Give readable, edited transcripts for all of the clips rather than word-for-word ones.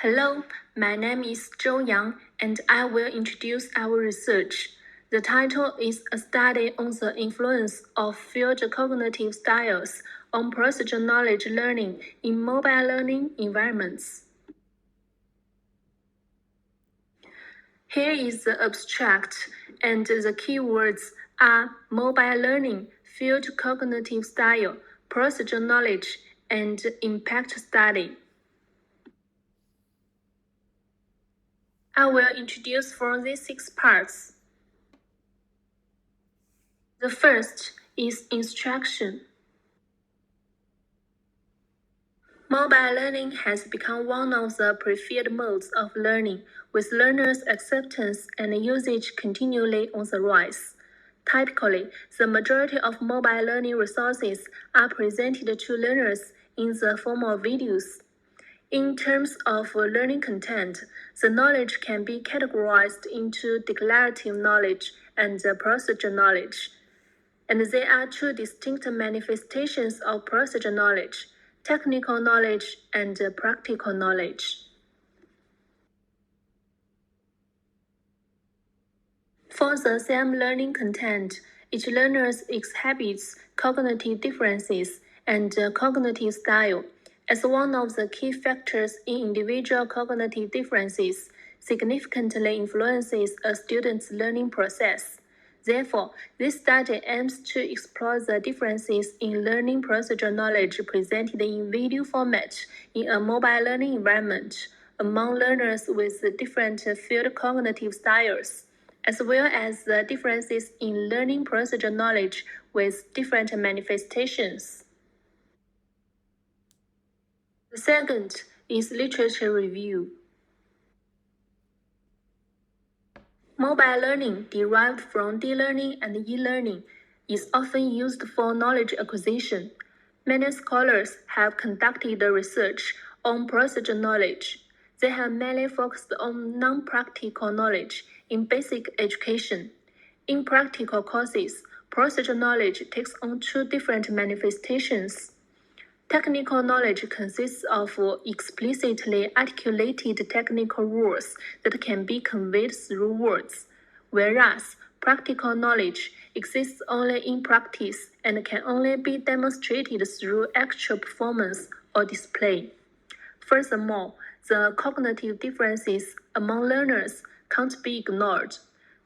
Hello, my name is Zhou Yang, and I will introduce our research. The title is A Study on the Influence of Field Cognitive Styles on Procedural Knowledge Learning in Mobile Learning Environments. Here is the abstract, and the keywords are mobile learning, field cognitive style, procedural knowledge, and impact study. I will introduce from these 6 parts. The first is instruction. Mobile learning has become one of the preferred modes of learning, with learners' acceptance and usage continually on the rise. Typically, the majority of mobile learning resources are presented to learners in the form of videos. In terms of learning content, the knowledge can be categorized into declarative knowledge and procedural knowledge. And there are 2 distinct manifestations of procedural knowledge: technical knowledge and practical knowledge. For the same learning content, each learner exhibits cognitive differences and cognitive style. As one of the key factors in individual cognitive differences, significantly influences a student's learning process. Therefore, this study aims to explore the differences in learning procedural knowledge presented in video format in a mobile learning environment among learners with different field cognitive styles, as well as the differences in learning procedural knowledge with different manifestations. The second is literature review. Mobile learning, derived from D-learning and e-learning, is often used for knowledge acquisition. Many scholars have conducted research on procedural knowledge. They have mainly focused on non-practical knowledge in basic education. In practical courses, procedural knowledge takes on 2 different manifestations. Technical knowledge consists of explicitly articulated technical rules that can be conveyed through words, whereas practical knowledge exists only in practice and can only be demonstrated through actual performance or display. Furthermore, the cognitive differences among learners can't be ignored.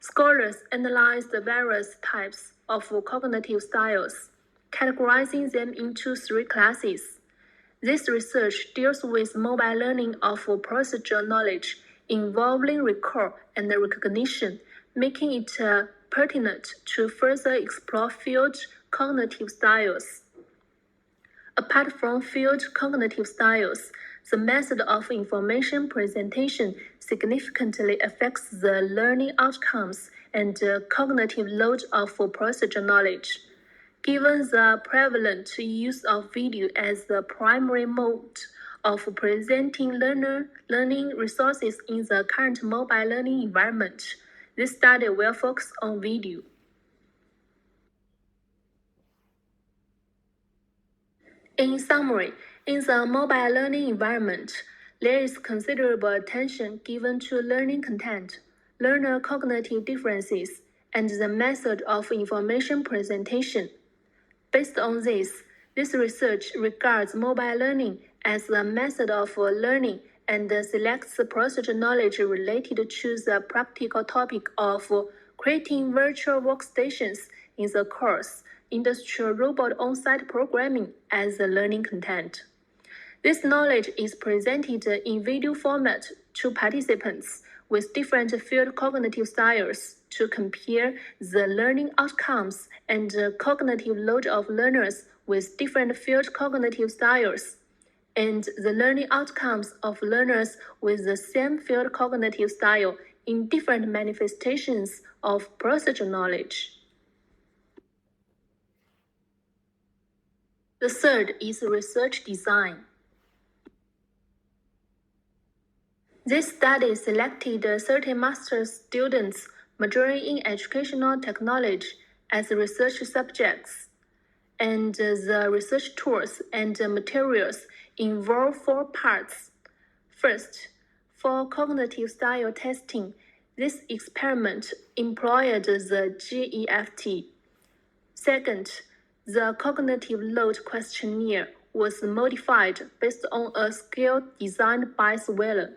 Scholars analyze the various types of cognitive styles, categorizing them into 3 classes. This research deals with mobile learning of procedural knowledge involving recall and recognition, making it pertinent to further explore field cognitive styles. Apart from field cognitive styles, the method of information presentation significantly affects the learning outcomes and cognitive load of procedural knowledge. Given the prevalent use of video as the primary mode of presenting learning resources in the current mobile learning environment, this study will focus on video. In summary, in the mobile learning environment, there is considerable attention given to learning content, learner cognitive differences, and the method of information presentation. Based on this research regards mobile learning as a method of learning and selects procedural knowledge related to the practical topic of creating virtual workstations in the course Industrial Robot On-Site Programming as the learning content. This knowledge is presented in video format to participants with different field cognitive styles to compare the learning outcomes and cognitive load of learners with different field cognitive styles, and the learning outcomes of learners with the same field cognitive style in different manifestations of procedural knowledge. The third is research design. This study selected 30 master's students majoring in educational technology as research subjects, and the research tools and materials involve 4 parts. First, For cognitive style testing, this experiment employed the GEFT. Second, the cognitive load questionnaire was modified based on a scale designed by Sweller.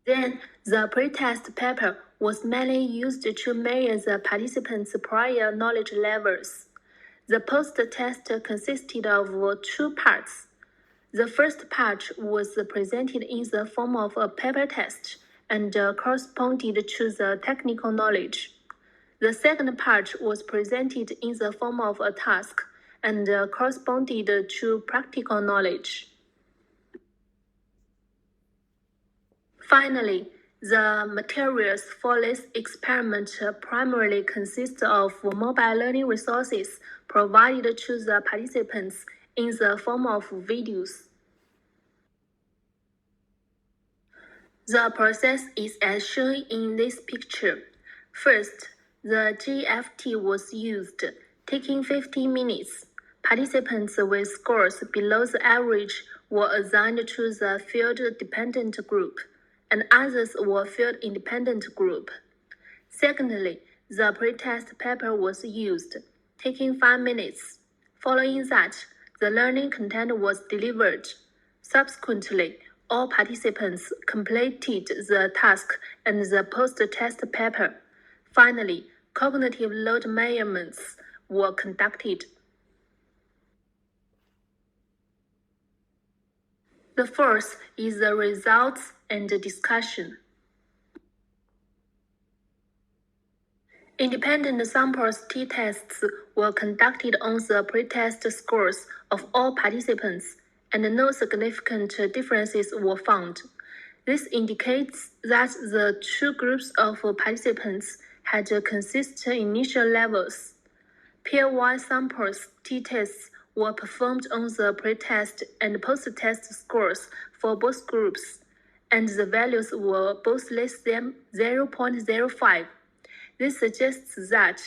Then, the pretest paper was mainly used to measure the participants' prior knowledge levels. The post-test consisted of two parts. The first part was presented in the form of a paper test and corresponded to the technical knowledge. The second part was presented in the form of a task and corresponded to practical knowledge. Finally, the materials for this experiment primarily consist of mobile learning resources provided to the participants in the form of videos. The process is as shown in this picture. First, the GFT was used, taking 15 minutes. Participants with scores below the average were assigned to the field-dependent group, and others were field-independent group. Secondly, the pretest paper was used, taking 5 minutes. Following that, the learning content was delivered. Subsequently, all participants completed the task and the post-test paper. Finally, cognitive load measurements were conducted. The fourth is the results and discussion. Independent samples t-tests were conducted on the pretest scores of all participants, and no significant differences were found. This indicates that the two groups of participants had consistent initial levels. Pairwise samples t-tests were performed on the pretest and post-test scores for both groups, and the values were both less than 0.05. This suggests that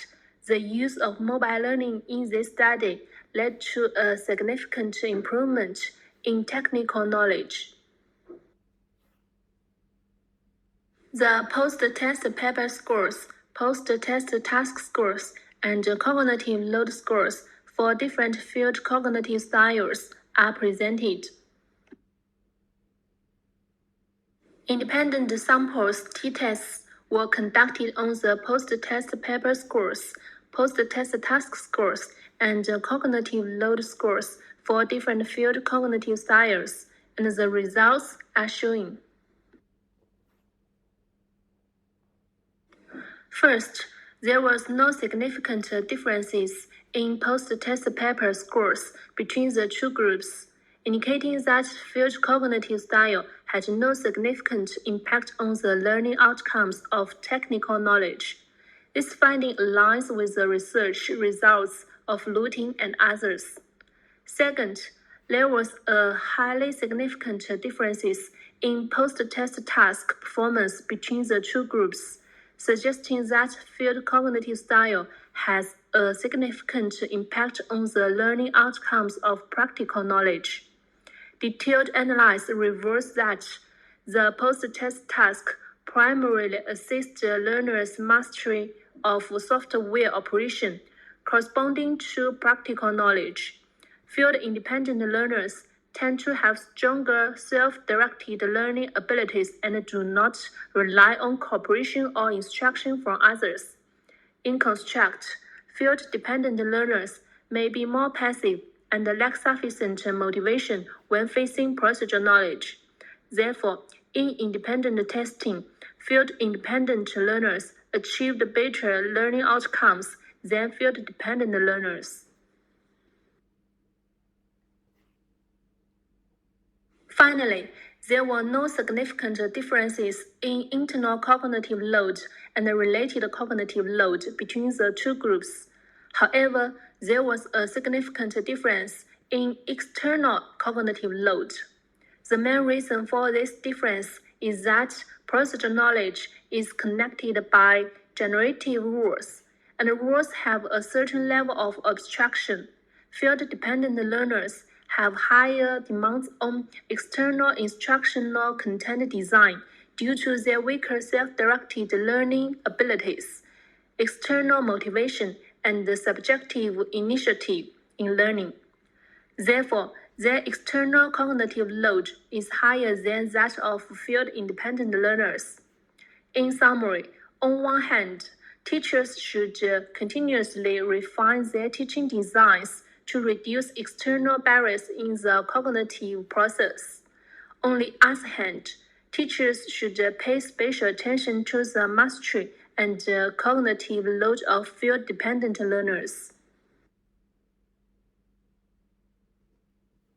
the use of mobile learning in this study led to a significant improvement in technical knowledge. The post-test paper scores, post-test task scores, and cognitive load scores for different field cognitive styles are presented. Independent samples t-tests were conducted on the post-test paper scores, post-test task scores, and cognitive load scores for different field cognitive styles, and the results are shown. First, there was no significant differences in post-test paper scores between the two groups, indicating that field cognitive style had no significant impact on the learning outcomes of technical knowledge. This finding aligns with the research results of Lutin and others. Second, there was a highly significant differences in post-test task performance between the two groups, suggesting that field cognitive style has a significant impact on the learning outcomes of practical knowledge. Detailed analysis reveals that the post-test task primarily assist learners' mastery of software operation, corresponding to practical knowledge. Field-independent learners tend to have stronger self-directed learning abilities and do not rely on cooperation or instruction from others. In construct, field-dependent learners may be more passive and lack sufficient motivation when facing procedural knowledge. Therefore, in independent testing, field-independent learners achieved better learning outcomes than field-dependent learners. Finally, there were no significant differences in internal cognitive load and related cognitive load between the two groups. However, there was a significant difference in external cognitive load. The main reason for this difference is that procedural knowledge is connected by generative rules, and rules have a certain level of abstraction. Field-dependent learners have higher demands on external instructional content design due to their weaker self-directed learning abilities, external motivation, and subjective initiative in learning. Therefore, their external cognitive load is higher than that of field-independent learners. In summary, on one hand, teachers should continuously refine their teaching designs to reduce external barriers in the cognitive process. On the other hand, teachers should pay special attention to the mastery and cognitive load of field-dependent learners.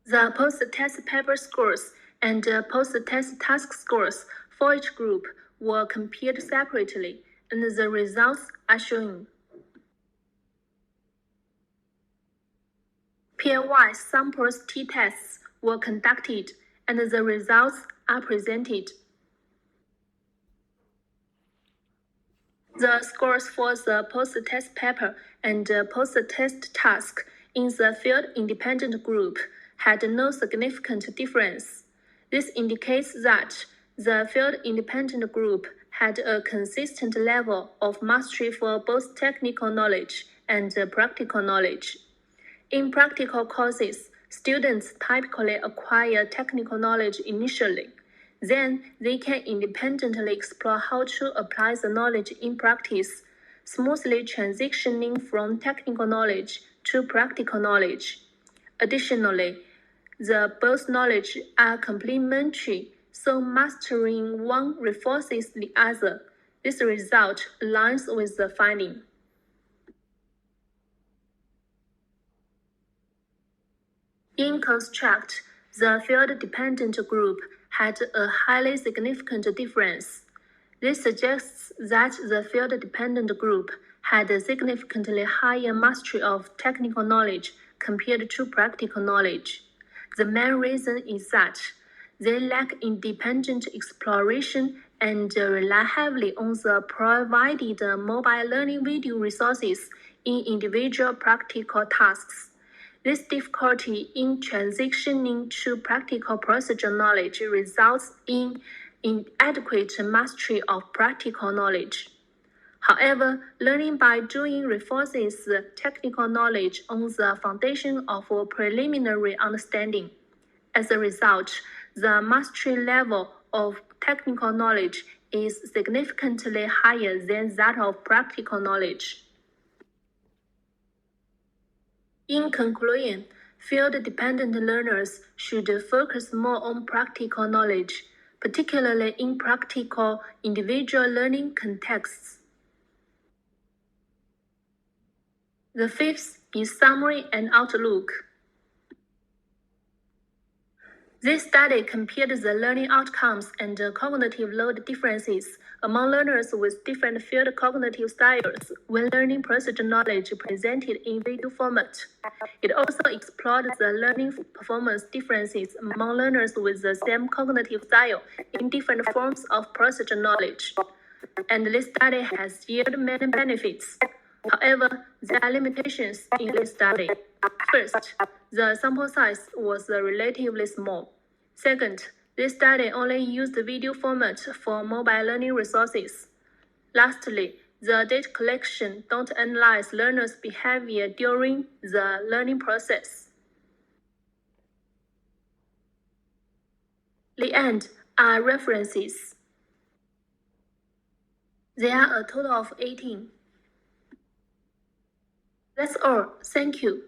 The post-test paper scores and post-test task scores for each group were compared separately, and the results are shown. Pairwise samples t-tests were conducted, and the results are presented. The scores for the post-test paper and post-test task in the field-independent group had no significant difference. This indicates that the field-independent group had a consistent level of mastery for both technical knowledge and practical knowledge. In practical courses, students typically acquire technical knowledge initially. Then they can independently explore how to apply the knowledge in practice, smoothly transitioning from technical knowledge to practical knowledge. Additionally, both knowledge are complementary, so mastering one reinforces the other. This result aligns with the finding. In construct, the field-dependent group had a highly significant difference. This suggests that the field-dependent group had a significantly higher mastery of technical knowledge compared to practical knowledge. The main reason is that they lack independent exploration and rely heavily on the provided mobile learning video resources in individual practical tasks. This difficulty in transitioning to practical procedural knowledge results in inadequate mastery of practical knowledge. However, learning by doing reinforces technical knowledge on the foundation of preliminary understanding. As a result, the mastery level of technical knowledge is significantly higher than that of practical knowledge. In conclusion, field-dependent learners should focus more on practical knowledge, particularly in practical individual learning contexts. The fifth is summary and outlook. This study compared the learning outcomes and cognitive load differences among learners with different field cognitive styles when learning procedural knowledge presented in video format. It also explored the learning performance differences among learners with the same cognitive style in different forms of procedural knowledge. And this study has yielded many benefits. However, there are limitations in this study. First, the sample size was relatively small. Second, this study only used video format for mobile learning resources. Lastly, the data collection don't analyze learners' behavior during the learning process. The end are references. There are a total of 18. That's all. Thank you.